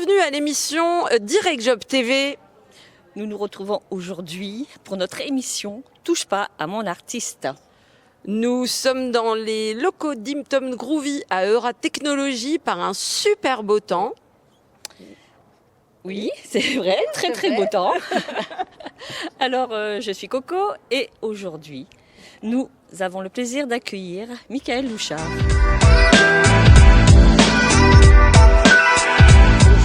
bienvenue à l'émission Direct Job TV. Nous nous retrouvons aujourd'hui pour notre émission Touche pas à mon artiste. Nous sommes dans les locaux d'Imptom Groovy à Eura Technologies par un super beau temps. Oui, c'est vrai, très beau temps. Alors, je suis Coco et aujourd'hui, nous avons le plaisir d'accueillir Michael Louchard.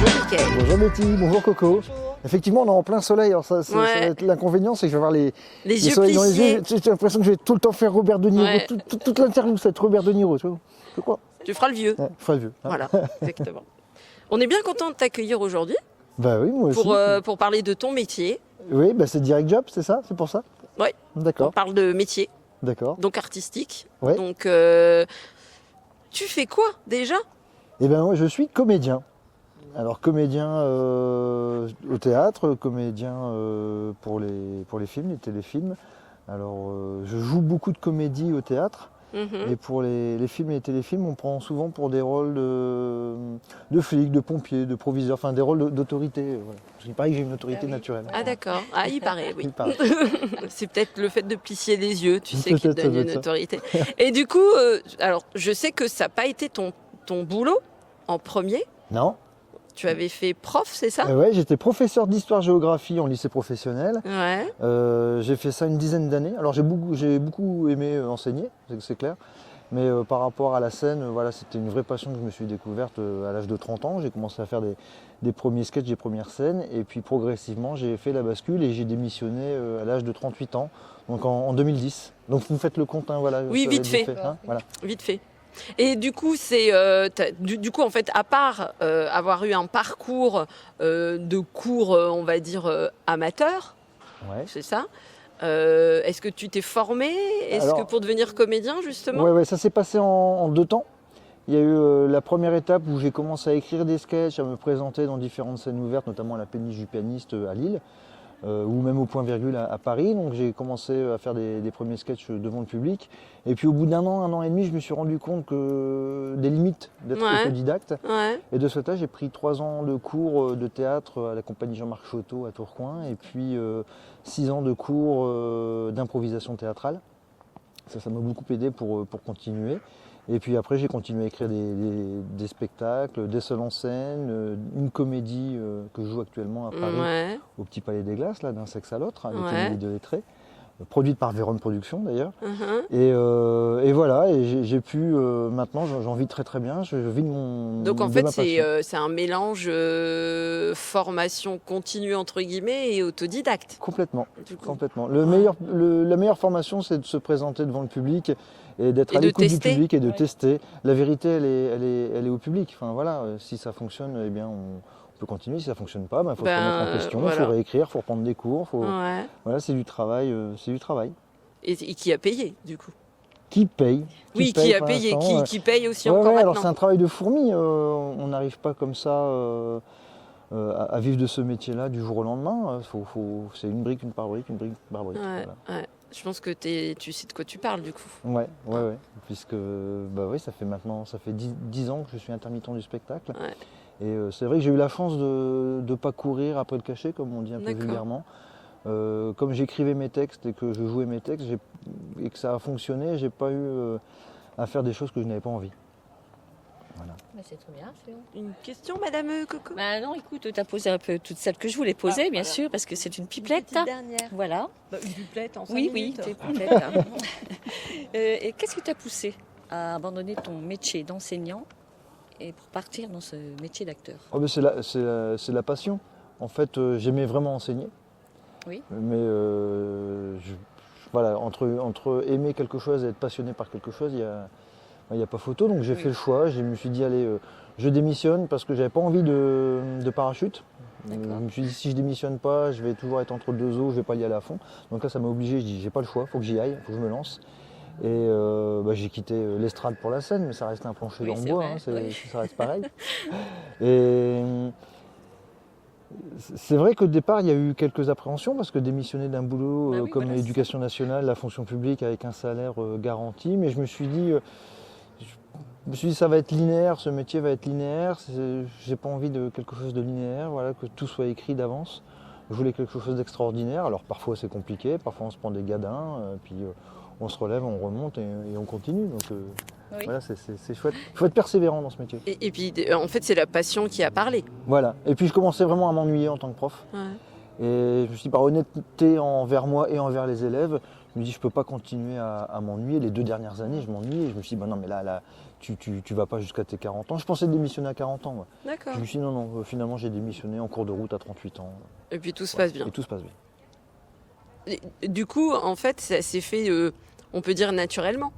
Bonjour Mickaël. Bonjour Betty, bonjour Coco. Bonjour. Effectivement, on est en plein soleil. Alors ça va Ouais. être l'inconvénient, c'est que je vais avoir les Les yeux soleils dans les plissés. yeux. J'ai l'impression que je vais tout le temps faire Robert De Niro. Ouais. Toute l'interview, ça va être Robert De Niro. Tu vois, je crois. Tu feras le vieux. Ouais, faut être vieux. Hein. Voilà, exactement. On est bien content de t'accueillir aujourd'hui Bah oui, moi aussi. pour parler de ton métier. Oui, bah c'est Direct Job, c'est ça? C'est pour ça? Ouais. On D'accord, parle de métier, d'accord. donc artistique. Ouais. Donc, tu fais quoi déjà? Eh bien, moi, je suis comédien. Alors, comédien au théâtre, comédien pour les films, les téléfilms. Alors, je joue beaucoup de comédie au théâtre. Mhm. Et pour les films et les téléfilms, on prend souvent pour des rôles de flics, de pompiers, de proviseurs, enfin des rôles d'autorité. Voilà. Parce qu'il paraît que j'ai une autorité naturelle. Ah d'accord. Ah, il paraît, oui. Il paraît. C'est peut-être le fait de plisser les yeux, tu sais, qui te Peut-être, ça donne doit une être ça. autorité. Et du coup, alors je sais que ça n'a pas été ton boulot en premier. Non. Tu avais fait prof, c'est ça? Ouais, j'étais professeur d'histoire-géographie en lycée professionnel. Ouais. J'ai fait ça une dizaine d'années. Alors j'ai beaucoup aimé enseigner, c'est clair. Mais par rapport à la scène, voilà, c'était une vraie passion que je me suis découverte à l'âge de 30 ans. J'ai commencé à faire des premiers sketchs, des premières scènes. Et puis progressivement, j'ai fait la bascule et j'ai démissionné à l'âge de 38 ans, donc en 2010. Donc vous faites le compte, hein, voilà. Oui, ça va vite être fait. hein, voilà. Vite fait. Et du coup, du coup en fait, à part avoir eu un parcours de cours, on va dire amateur, Ouais. c'est ça. Est-ce que tu t'es formé? Est-ce Alors, que pour devenir comédien justement? Ouais, ça s'est passé en deux temps. Il y a eu la première étape où j'ai commencé à écrire des sketchs, à me présenter dans différentes scènes ouvertes, notamment à la Péniche du Pianiste à Lille, ou même au Point Virgule à Paris. Donc j'ai commencé à faire des premiers sketchs devant le public. Et puis au bout d'un an et demi, je me suis rendu compte des limites d'être Ouais. autodidacte. Ouais. Et de ce fait, j'ai pris 3 ans de cours de théâtre à la compagnie Jean-Marc Chotteau à Tourcoing, et puis 6 ans de cours d'improvisation théâtrale. Ça m'a beaucoup aidé pour continuer. Et puis après, j'ai continué à écrire des spectacles, des seuls en scène, une comédie que je joue actuellement à Paris, Ouais. au Petit Palais des Glaces, là, d'un sexe à l'autre, avec Ouais. Émilie Delettré, produite par Véron Productions d'ailleurs. Mhm. Et voilà, et j'ai pu, maintenant j'en vis très bien, je vis de mon Donc en de fait, ma passion. c'est un mélange formation continue entre guillemets et autodidacte. Complètement. Du coup. Complètement. La meilleure formation, c'est de se présenter devant le public et d'être Et à de l'écoute du tester. public et de Ouais. tester. La vérité, elle est au public. Enfin voilà, si ça fonctionne, eh bien on peut continuer. Si ça fonctionne pas, il faut se remettre en question, il voilà. faut réécrire, il faut reprendre des cours. Ouais. Voilà, c'est du travail, c'est du travail. Et qui a payé du coup? Qui paye? Oui, qui a pour payé, l'instant, qui paye aussi ouais, encore alors c'est maintenant. un travail de fourmi. On n'arrive pas comme ça à vivre de ce métier-là du jour au lendemain. C'est une brique, une par brique, une brique par brique. Ouais, Voilà. ouais. Je pense que tu sais de quoi tu parles du coup. Ouais. Puisque bah oui, ça fait 10 ans que je suis intermittent du spectacle. Ouais. Et c'est vrai que j'ai eu la chance de ne pas courir après le cachet, comme on dit un peu D'accord. vulgairement. Comme j'écrivais mes textes et que je jouais mes textes, et que ça a fonctionné, j'ai pas eu à faire des choses que je n'avais pas envie. Voilà. Mais c'est très bien. Une question, Madame Coco? Bah non, écoute, tu as posé un peu toutes celles que je voulais poser, bien voilà. sûr, parce que c'est une pipelette. dernière. Voilà. Une duplette en 5 Oui, minutes. t'es pipelette. Hein. Et qu'est-ce qui t'a poussé à abandonner ton métier d'enseignant et pour partir dans ce métier d'acteur? Oh, mais c'est la passion. En fait, j'aimais vraiment enseigner. Oui. Mais voilà, entre aimer quelque chose et être passionné par quelque chose, il n'y a pas photo. Donc j'ai Oui. fait le choix. Je me suis dit, allez, je démissionne parce que j'avais pas envie de parachute. Je D'accord. me suis dit, si je démissionne pas, je vais toujours être entre deux eaux, je vais pas y aller à fond. Donc là, ça m'a obligé. Je dis, j'ai pas le choix, faut que j'y aille, faut que je me lance. Et j'ai quitté l'estrade pour la scène, mais ça reste un plancher Oui, en c'est bois, vrai, hein, oui. ça reste pareil. Et c'est vrai qu'au départ, il y a eu quelques appréhensions parce que démissionner d'un boulot Bah oui, comme voilà, c'est l'éducation nationale, la fonction publique avec un salaire garanti, mais je me suis dit, Je me suis dit ça va être linéaire, ce métier va être linéaire, j'ai pas envie de quelque chose de linéaire, voilà, que tout soit écrit d'avance. Je voulais quelque chose d'extraordinaire, alors parfois c'est compliqué, parfois on se prend des gadins, puis on se relève, on remonte et on continue. Donc Oui. voilà, c'est chouette. Il faut être persévérant dans ce métier. Et puis, en fait, c'est la passion qui a parlé. Voilà. Et puis je commençais vraiment à m'ennuyer en tant que prof. Ouais. Et je me suis dit, par honnêteté envers moi et envers les élèves, je me dis je peux pas continuer à m'ennuyer. Les 2 dernières années, je m'ennuyais. Je me suis dit, bah non, mais là tu vas pas jusqu'à tes 40 ans. Je pensais démissionner à 40 ans. Moi. D'accord. Je me suis dit, non, finalement j'ai démissionné en cours de route à 38 ans. Et puis tout se passe bien. Et tout se passe bien. Et du coup, en fait, ça s'est fait, on peut dire, naturellement.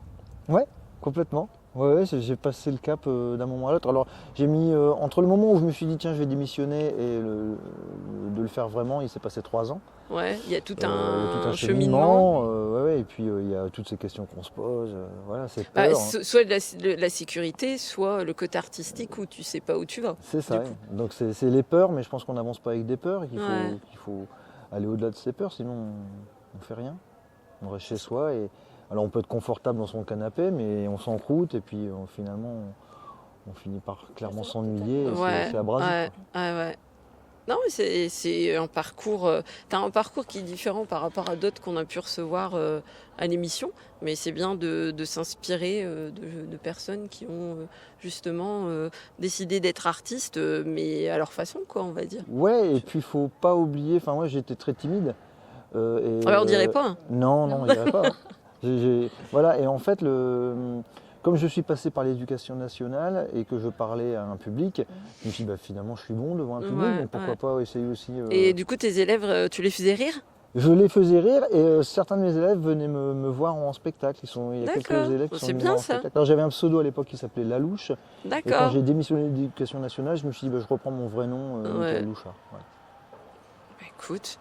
Ouais, complètement. Ouais, j'ai passé le cap d'un moment à l'autre. Alors j'ai mis, entre le moment où je me suis dit, tiens, je vais démissionner et de le faire vraiment, il s'est passé 3 ans. Ouais, il y a tout Il y a un tout cheminement. ouais, et puis il y a toutes ces questions qu'on se pose. Voilà, c'est Bah, peur. soit la sécurité, soit le côté artistique où tu sais pas où tu vas. C'est ça. du Ouais. coup. Donc c'est les peurs, mais je pense qu'on n'avance pas avec des peurs, qu'il Ouais. faut aller au-delà de ces peurs, sinon on ne fait rien. On reste chez soi. Et alors on peut être confortable dans son canapé, mais on s'encroute et puis finalement on finit par clairement s'ennuyer. Et Ouais, c'est abrasif. ouais, ouais. Non, mais c'est un parcours. T'as un parcours qui est différent par rapport à d'autres qu'on a pu recevoir à l'émission, mais c'est bien de s'inspirer de personnes qui ont justement décidé d'être artistes, mais à leur façon, quoi, on va dire. Ouais, et puis il faut pas oublier. Enfin, moi j'étais très timide. Alors, on dirait pas. Hein. Non, on dirait pas. Voilà, et en fait, comme je suis passé par l'éducation nationale et que je parlais à un public, je me suis dit, bah, finalement, je suis bon devant un public, Ouais, donc pourquoi pas essayer aussi. Et du coup, tes élèves, tu les faisais rire? Je les faisais rire et certains de mes élèves venaient me voir en spectacle. Il y a quelques D'accord. élèves qui sont C'est venus bien, me voir en ça. spectacle. Alors j'avais un pseudo à l'époque qui s'appelait Lalouche. Et quand D'accord. j'ai démissionné de l'éducation nationale, je me suis dit, bah, je reprends mon vrai nom, Ouais. Michael Louchard. Voilà. Bah, écoute,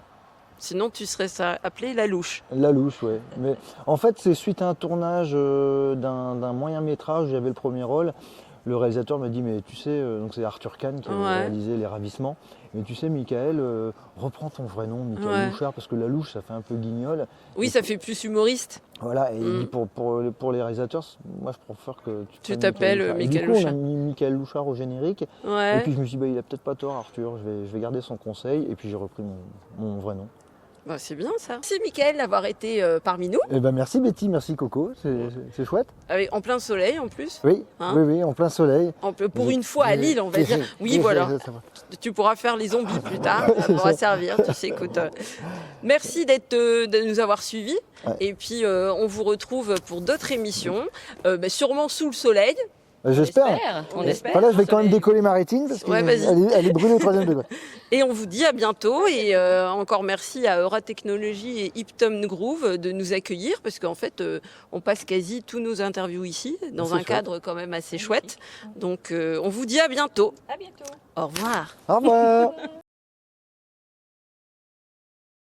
sinon tu serais appelé la louche. La louche, ouais. Mais en fait, c'est suite à un tournage d'un moyen métrage, j'avais le premier rôle. Le réalisateur me dit, mais tu sais, donc c'est Arthur Kahn qui a Ouais. réalisé Les Ravissements. Mais tu sais, Michael, reprends ton vrai nom, Michael Ouais. Louchard, parce que la louche, ça fait un peu guignol. Oui, ça fait plus humoriste. Voilà, et il dit, Mm. pour les réalisateurs, moi je préfère que Tu prennes t'appelles Michael Louchard. Et Michael du coup, Louchard. on a mis Michael Louchard au générique. Et Ouais. puis je me suis dit, bah, il a peut-être pas tort, Arthur, je vais garder son conseil. Et puis j'ai repris mon vrai nom. Bah, c'est bien ça. Merci Mickaël d'avoir été parmi nous, Eh ben merci Betty, merci Coco, c'est chouette. en plein soleil en plus. Oui, Hein oui, en plein soleil. Pour une fois à Lille, on va dire. Oui, voilà. Tu pourras faire les zombies plus tard. Ça pourra servir. Tu sais, écoute. Merci de nous avoir suivis. Ouais. Et puis, on vous retrouve pour d'autres émissions, sûrement sous le soleil. J'espère. On espère. Voilà, je vais quand même décoller ma rétine parce Ouais, vas-y. elle est brûlée au 3e degré. Et on vous dit à bientôt. Et encore merci à Eura Technologies et Iptom Groove de nous accueillir parce qu'en fait, on passe quasi tous nos interviews ici dans C'est un chouette. cadre quand même assez chouette. Donc, on vous dit à bientôt. À bientôt. Au revoir. Au revoir.